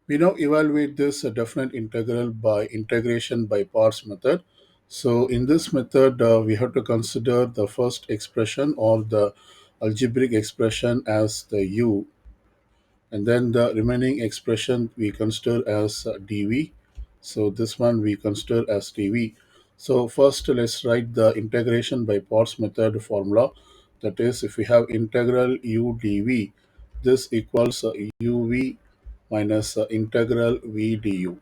We now evaluate this definite integral by integration by parts method. So in this method, we have to consider the first expression or the algebraic expression as the u, and then the remaining expression we consider as dv. So this one we consider as dv. So first let's write the integration by parts method formula. That is, if we have integral u dv, this equals uv minus integral v du.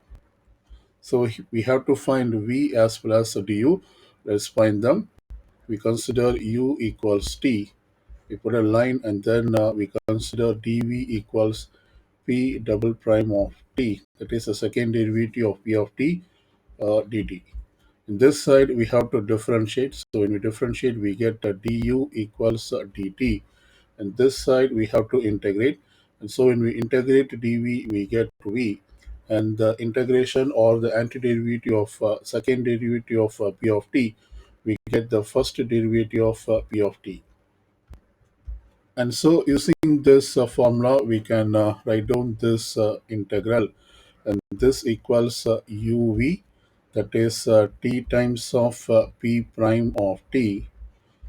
So we have to find v as well as du. Let's find them. We consider u equals t. We put a line, and then we consider dv equals p double prime of t. That is the second derivative of p of t dt. In this side, we have to differentiate. So when we differentiate, we get du equals dt. And this side, we have to integrate. And so when we integrate dv, we get v. And the integration or the antiderivative of second derivative of p of t, we get the first derivative of p of t. And so using this formula, we can write down this integral, and this equals uv, that is t times of p prime of t,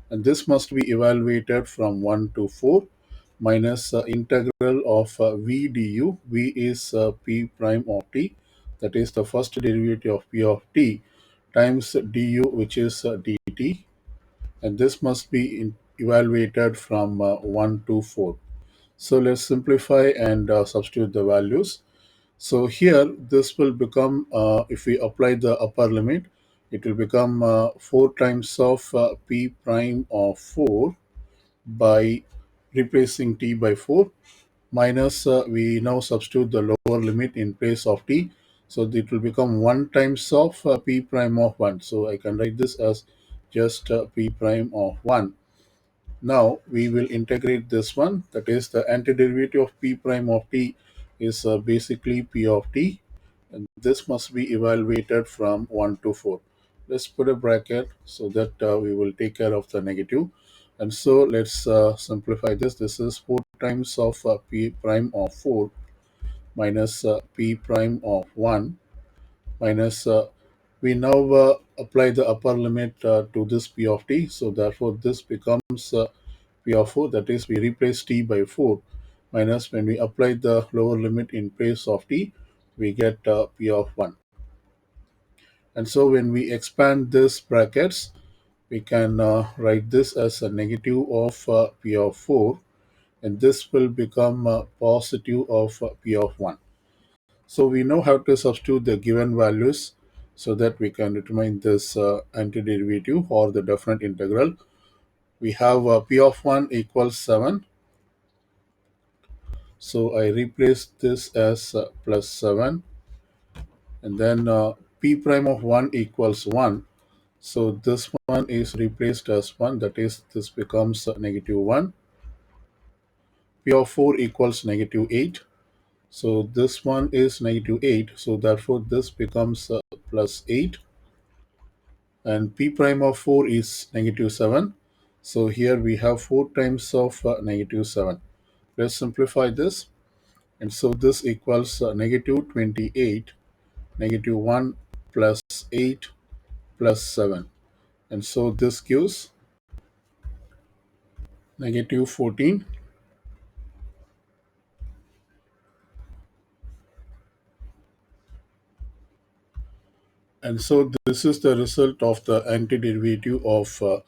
and this must be evaluated from 1 to 4 minus integral of v du. V is p prime of t, that is the first derivative of p of t, times du, which is dt, and this must be evaluated from 1 to 4. So let's simplify and substitute the values. So here this will become, if we apply the upper limit, it will become 4 times of p prime of 4 by replacing t by 4, minus we now substitute the lower limit in place of t. So it will become 1 times of p prime of 1. So I can write this as just p prime of 1. Now we will integrate this one, that is the antiderivative of p prime of t is basically p of t, and this must be evaluated from 1 to 4. Let's put a bracket so that we will take care of the negative. And so let's simplify this. This is 4 times of p prime of 4 minus p prime of 1 minus we now apply the upper limit to this p of t. So therefore this becomes p of 4, that is we replace t by 4, minus when we apply the lower limit in place of t, we get p of 1. And so when we expand this brackets, we can write this as a negative of p of 4, and this will become positive of p of 1. So we know how to substitute the given values so that we can determine this antiderivative or the definite integral. We have p of 1 equals 7. So I replace this as plus 7, and then p prime of 1 equals 1. So this one is replaced as 1, that is this becomes negative 1. P of 4 equals negative 8. So this one is negative 8. So therefore this becomes plus 8. And p prime of 4 is negative 7. So here we have 4 times of negative 7. Let's simplify this. And so this equals negative 28, negative 1 plus 8 plus 7. And so this gives negative 14. And so this is the result of the antiderivative of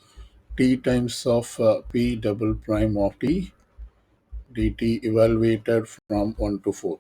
t times of p double prime of t dt evaluated from 1 to 4.